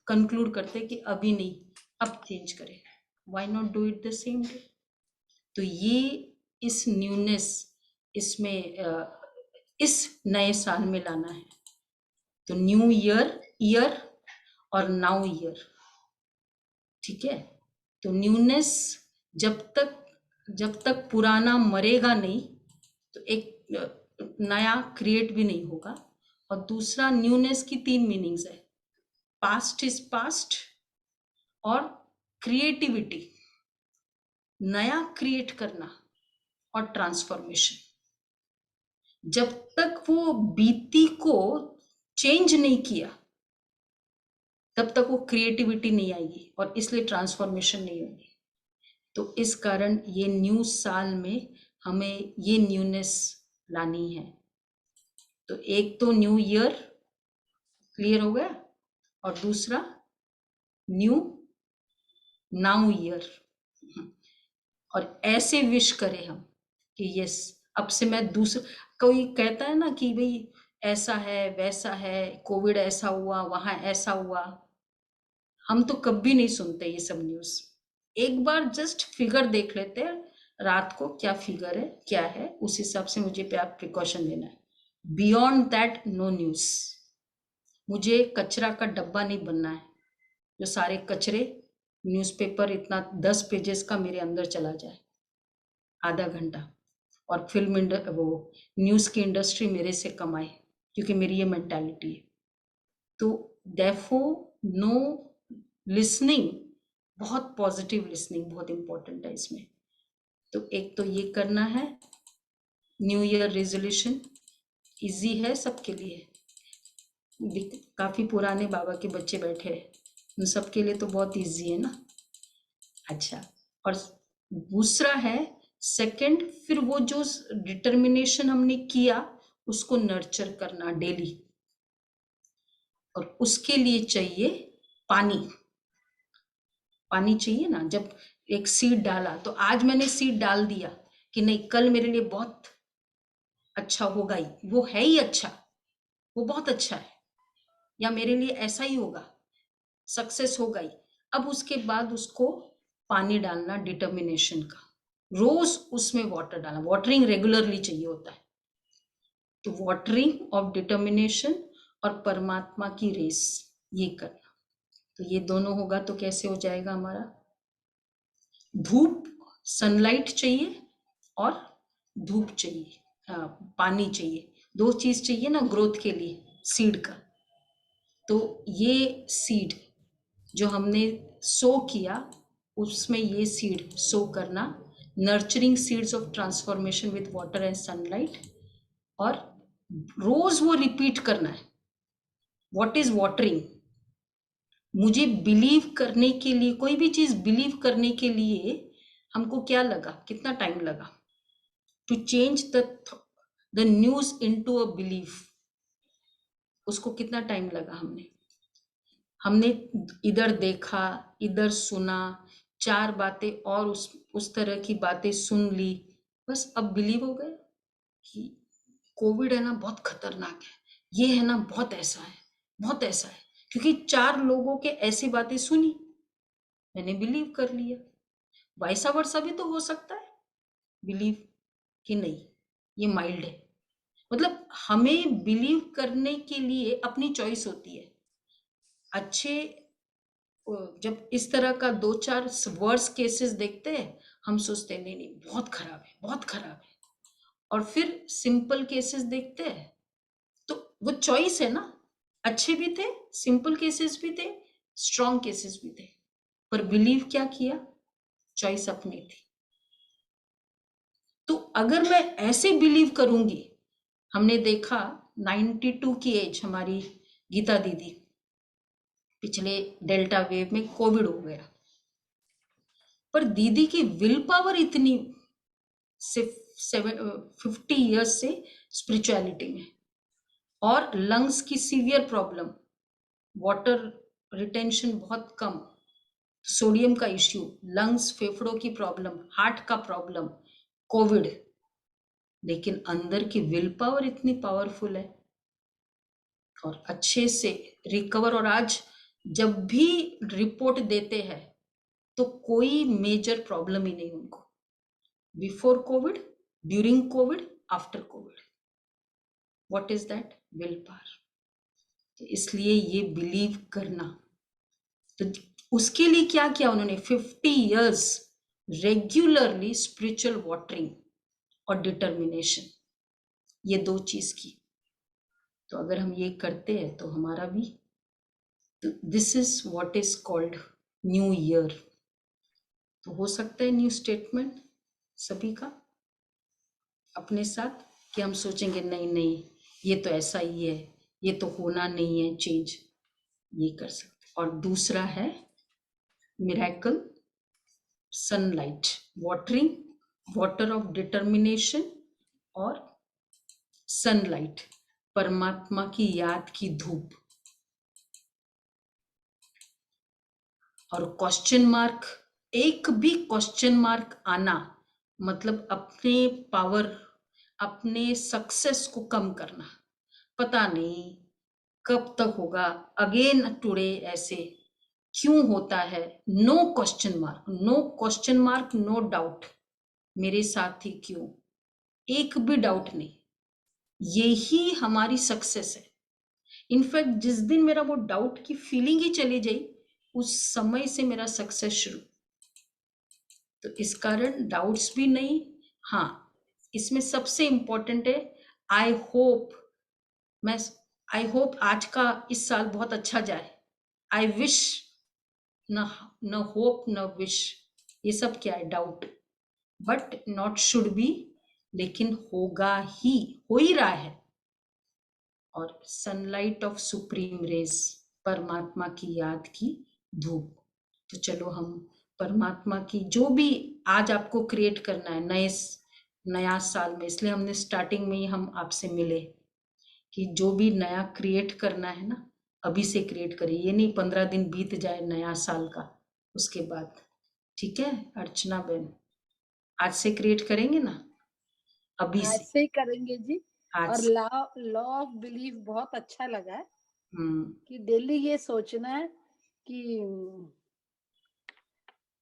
कंक्लूड करते कि अभी नहीं, अब चेंज करें। Why not do it the same day? तो ये इस न्यूनेस इसमें इस नए साल में लाना है। तो न्यू ईयर और नाउ ईयर, ठीक है। तो न्यूनेस जब तक पुराना मरेगा नहीं, तो एक नया क्रिएट भी नहीं होगा। और दूसरा, न्यूनेस की 3 मीनिंग्स है, पास्ट इज पास्ट और क्रिएटिविटी, नया क्रिएट करना, और ट्रांसफॉर्मेशन। जब तक वो बीती को चेंज नहीं किया, तब तक वो क्रिएटिविटी नहीं आएगी और इसलिए ट्रांसफॉर्मेशन नहीं होगी। तो इस कारण ये न्यू साल में हमें ये न्यूनेस लानी है। तो एक तो न्यू ईयर क्लियर हो गया, और दूसरा न्यू नाउ ईयर। और ऐसे विश करें हम कि यस, अब से मैं दूसरा, कोई कहता है ना कि भाई ऐसा है वैसा है, कोविड ऐसा हुआ, वहां ऐसा हुआ, हम तो कभी नहीं सुनते ये सब न्यूज। एक बार जस्ट फिगर देख लेते हैं रात को, क्या फिगर है क्या है, उस हिसाब से मुझे प्रिकॉशन लेना है। Beyond that no news. मुझे कचरा का डब्बा नहीं बनना है जो सारे कचरे, न्यूज़पेपर इतना 10 पेजेस का मेरे अंदर चला जाए आधा घंटा, और वो न्यूज़ की इंडस्ट्री मेरे से कमाए, क्योंकि मेरी ये मेंटालिटी है। तो देयरफॉर नो लिसनिंग, बहुत पॉजिटिव लिसनिंग बहुत इंपॉर्टेंट है इसमें। तो एक तो ये करना है, न्यू ईयर रेजोल्यूशन इजी है सबके लिए, काफी पुराने बाबा के बच्चे बैठे हैं, उन सबके लिए तो बहुत इजी है ना। अच्छा, और दूसरा है सेकंड, फिर वो जो डिटर्मिनेशन हमने किया उसको नर्चर करना डेली, और उसके लिए चाहिए पानी। पानी चाहिए ना, जब एक सीड डाला, तो आज मैंने सीड डाल दिया कि नहीं, कल मेरे लिए बहुत अच्छा होगा ही, वो है ही अच्छा, वो बहुत अच्छा है, या मेरे लिए ऐसा ही होगा, सक्सेस होगा ही। अब उसके बाद उसको पानी डालना डिटर्मिनेशन का, रोज उसमें वाटर डालना, वाटरिंग रेगुलरली चाहिए होता है। तो वाटरिंग ऑफ डिटर्मिनेशन और परमात्मा की रेस, ये करना। तो ये दोनों होगा तो कैसे हो जाएगा हमारा? धूप, सनलाइट चाहिए और धूप चाहिए, पानी चाहिए, 2 चीज चाहिए ना ग्रोथ के लिए सीड का। तो ये सीड जो हमने सो किया, उसमें ये सीड सो करना, nurturing seeds of transformation with water and sunlight, और रोज वो रिपीट करना है। What is watering? मुझे बिलीव करने के लिए, कोई भी चीज बिलीव करने के लिए हमको क्या लगा, कितना टाइम लगा to change the news into a belief? उसको कितना टाइम लगा? हमने इधर देखा, इधर सुना, 4 बातें और उस तरह की बातें सुन ली, बस अब बिलीव हो गए कि कोविड है ना बहुत खतरनाक है, ये है ना बहुत ऐसा है, बहुत ऐसा है, क्योंकि 4 लोगों के ऐसी बातें सुनी, मैंने बिलीव कर लिया। वैसा वर्षा भी तो हो सकता है, बिलीव कि नहीं ये माइल्ड है। मतलब हमें बिलीव करने के लिए अपनी चॉइस होती है। अच्छे जब इस तरह का 2-4 वर्स केसेस देखते हैं, हम सोचते हैं नहीं नहीं बहुत खराब है, बहुत खराब है। और फिर सिंपल केसेस देखते हैं, तो वो चॉइस है ना, अच्छे भी थे, सिंपल केसेस भी थे, स्ट्रॉन्ग केसेस भी थे, पर बिलीव क्या किया? चॉइस अपनी थी। तो अगर मैं ऐसे बिलीव करूंगी, हमने देखा 92 की एज हमारी गीता दीदी, पिछले डेल्टा वेव में कोविड हो गया, पर दीदी की विल पावर इतनी, सिर्फ 50 इयर्स से स्पिरिचुअलिटी में, और लंग्स की सीवियर प्रॉब्लम, वाटर रिटेंशन बहुत कम, सोडियम का इश्यू, लंग्स फेफड़ों की प्रॉब्लम, हार्ट का प्रॉब्लम, कोविड, लेकिन अंदर की विल पावर इतनी पावरफुल है और अच्छे से रिकवर। और आज जब भी रिपोर्ट देते हैं तो कोई मेजर प्रॉब्लम ही नहीं उनको, before Covid, during Covid, after Covid. What is that? Will power. तो इसलिए ये बिलीव करना, तो उसके लिए क्या किया उन्होंने? 50 इयर्स रेगुलरली स्पिरिचुअल वाटरिंग और डिटर्मिनेशन, ये 2 चीज की। तो अगर हम ये करते हैं तो हमारा भी, तो this is what is called new year. तो हो सकता है न्यू स्टेटमेंट सभी का अपने साथ, कि हम सोचेंगे नहीं नहीं ये तो ऐसा ही है, ये तो होना नहीं है चेंज, ये कर सकते। और दूसरा है miracle sunlight watering, water of determination, और सनलाइट परमात्मा की याद की धूप। और क्वेश्चन मार्क, एक भी क्वेश्चन मार्क आना मतलब अपने पावर, अपने सक्सेस को कम करना। पता नहीं कब तक होगा, अगेन टुडे ऐसे क्यों होता है? No question mark, no question mark, no doubt, मेरे साथ ही क्यों? एक भी डाउट नहीं, यही हमारी सक्सेस है। इनफैक्ट जिस दिन मेरा वो डाउट की फीलिंग ही चली गई, उस समय से मेरा सक्सेस शुरू। तो इस कारण डाउट्स भी नहीं। हाँ, इसमें सबसे इंपॉर्टेंट है आई होप, मैं आई होप आज का इस साल बहुत अच्छा जाए। आई विश, न न होप न विश, ये सब क्या है? Doubt. But not should be, लेकिन होगा ही, हो ही रहा है। और सनलाइट ऑफ सुप्रीम रेज, परमात्मा की याद की धूप। तो चलो हम परमात्मा की जो भी आज आपको क्रिएट करना है नया साल में, इसलिए हमने स्टार्टिंग में ही हम आपसे मिले कि जो भी नया क्रिएट करना है ना, अभी से क्रिएट करिए, ये नहीं 15 दिन बीत जाए नया साल का उसके बाद। ठीक है अर्चना बहन, आज से क्रिएट करेंगे ना, अभी आज से। से ही करेंगे जी। आज और से। लॉ ऑफ बिलीफ बहुत अच्छा लगा है हम्म, कि डेली ये सोचना है कि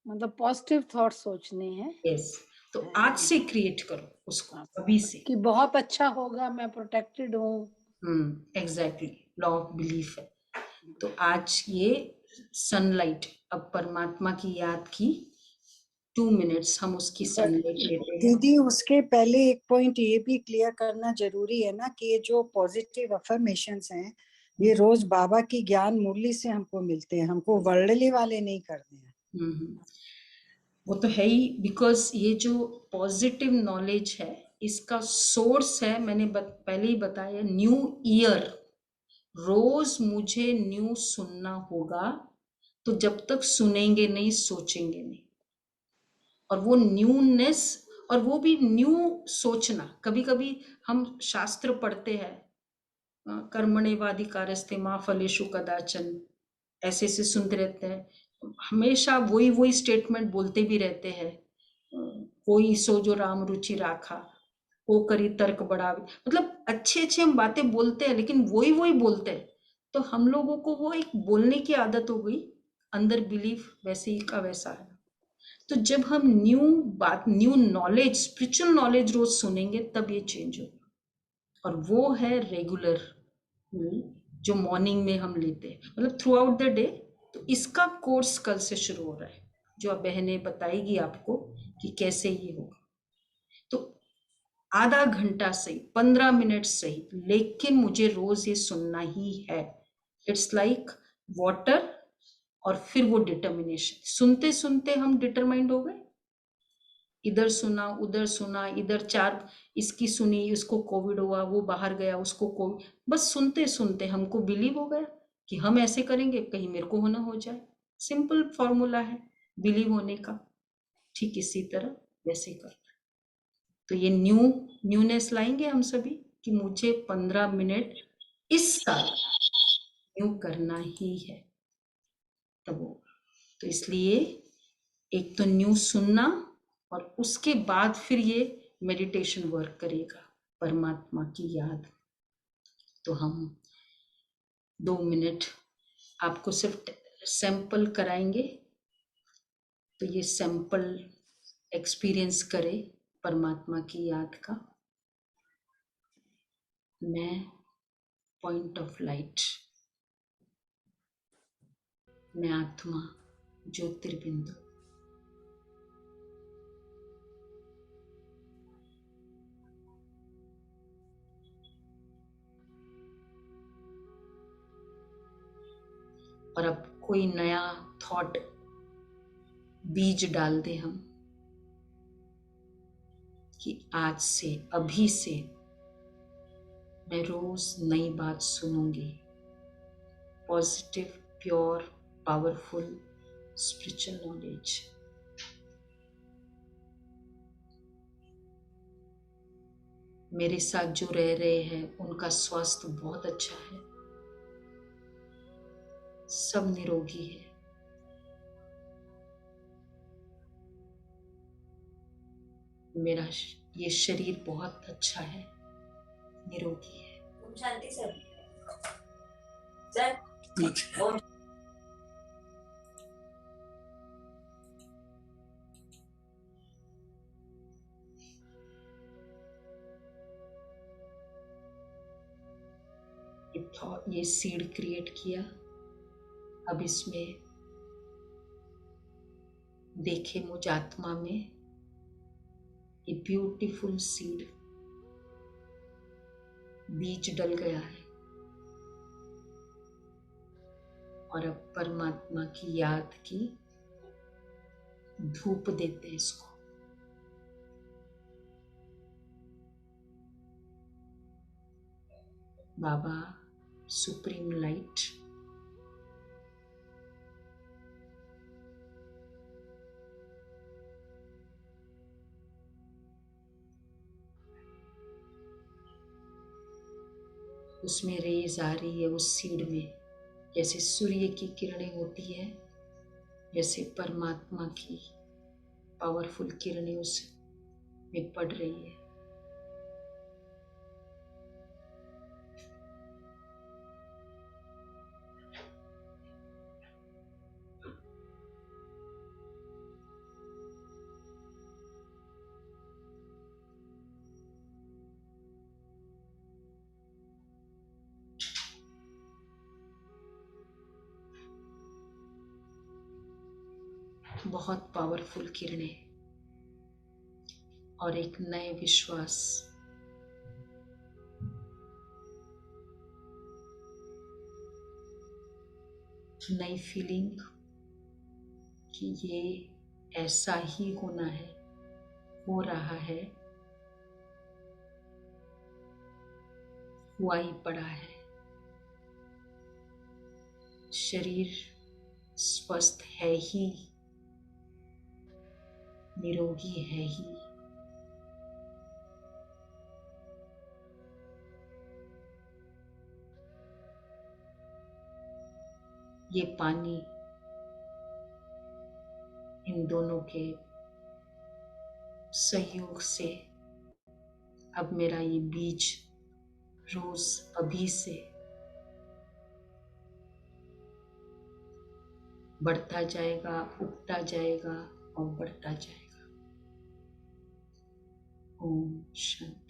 मतलब पॉजिटिव थॉट सोचने हैं यस। तो आज से क्रिएट करो उसको, अभी से। कि बहुत अच्छा होगा, मैं प्रोटेक्टेड हूँ। एग्जैक्टली, लॉ ऑफ बिलीफ है। तो आज ये सनलाइट, अब परमात्मा की याद की 2 मिनट्स हम उसकी सनलाइट लेते हैं। दीदी उसके पहले एक पॉइंट ये भी क्लियर करना जरूरी है ना कि ये जो पॉजिटिव अफर्मेशंस हैं ये रोज बाबा की ज्ञान मुरली से हमको मिलते हैं, हमको वर्ल्डली वाले नहीं करने हैं। वो तो है ही, बिकॉज ये जो पॉजिटिव नॉलेज है इसका सोर्स है, मैंने पहले ही बताया, न्यू ईयर। रोज मुझे न्यू सुनना होगा, तो जब तक सुनेंगे नहीं सोचेंगे नहीं। और वो न्यूनेस, और वो भी न्यू सोचना। कभी कभी हम शास्त्र पढ़ते हैं, कर्मण्येवाधिकारस्ते मा फलेषु कदाचन, ऐसे ऐसे सुनते रहते हैं, हमेशा वही वही स्टेटमेंट बोलते भी रहते हैं। कोई सो जो राम रुचि राखा, वो करी तर्क बढ़ावे, मतलब अच्छे अच्छे हम बातें बोलते हैं लेकिन वही वही बोलते हैं। तो हम लोगों को वो एक बोलने की आदत हो गई, अंदर बिलीफ वैसे ही का वैसा है। तो जब हम न्यू बात, न्यू नॉलेज, स्पिरिचुअल नॉलेज रोज सुनेंगे तब ये चेंज होगा। और वो है रेगुलर जो मॉर्निंग में हम लेते हैं, मतलब थ्रू आउट द डे। तो इसका कोर्स कल से शुरू हो रहा है, जो अब बहनें बताएगी आपको कि कैसे ये होगा। तो आधा घंटा सही, 15 मिनट सही, लेकिन मुझे रोज ये सुनना ही है। इट्स लाइक वाटर, और फिर वो डिटर्मिनेशन। सुनते सुनते हम डिटरमाइंड हो गए, इधर सुना उधर सुना, इधर चार इसकी सुनी, इसको कोविड हुआ, वो बाहर गया उसको कोविड, बस सुनते सुनते हमको बिलीव हो गया कि हम ऐसे करेंगे कहीं मेरे को होना हो जाए। सिंपल फॉर्मूला है बिलीव होने का। ठीक इसी तरह वैसे करना। तो ये न्यूनेस लाएंगे हम सभी कि मुझे 15 मिनट इस साल न्यू करना ही है, तब वो। तो इसलिए एक तो न्यू सुनना, और उसके बाद फिर ये मेडिटेशन वर्क करेगा, परमात्मा की याद। तो हम 2 मिनट आपको सिर्फ सैंपल कराएंगे, तो ये सैंपल एक्सपीरियंस करें परमात्मा की याद का। मैं पॉइंट ऑफ लाइट, मैं आत्मा ज्योतिर्बिंदु। और अब कोई नया थॉट बीज डाल दे हम कि आज से, अभी से मैं रोज नई बात सुनूंगी, positive, pure, powerful spiritual knowledge. मेरे साथ जो रह रहे हैं उनका स्वास्थ्य बहुत अच्छा है, सब निरोगी है। मेरा ये शरीर बहुत अच्छा है, निरोगी है। शांति सर सर अच्छा। ओम ये सीड क्रिएट किया। अब इसमें देखे मुझ आत्मा में ये ब्यूटीफुल सीड, बीज डल गया है। और अब परमात्मा की याद की धूप देते हैं इसको। बाबा सुप्रीम लाइट, उसमें रेज आ रही है उस सीड में, जैसे सूर्य की किरणें होती है, जैसे परमात्मा की पावरफुल किरणें उसमें पड़ रही है। बहुत पावरफुल किरणें। और एक नए विश्वास, नई फीलिंग कि ये ऐसा ही होना है, हो रहा है, हुआ ही पड़ा है। शरीर स्वस्थ है ही, निरोगी है ही। ये पानी इन दोनों के सहयोग से अब मेरा ये बीज रोज अभी से बढ़ता जाएगा, उगता जाएगा और बढ़ता जाएगा। ओम शांति।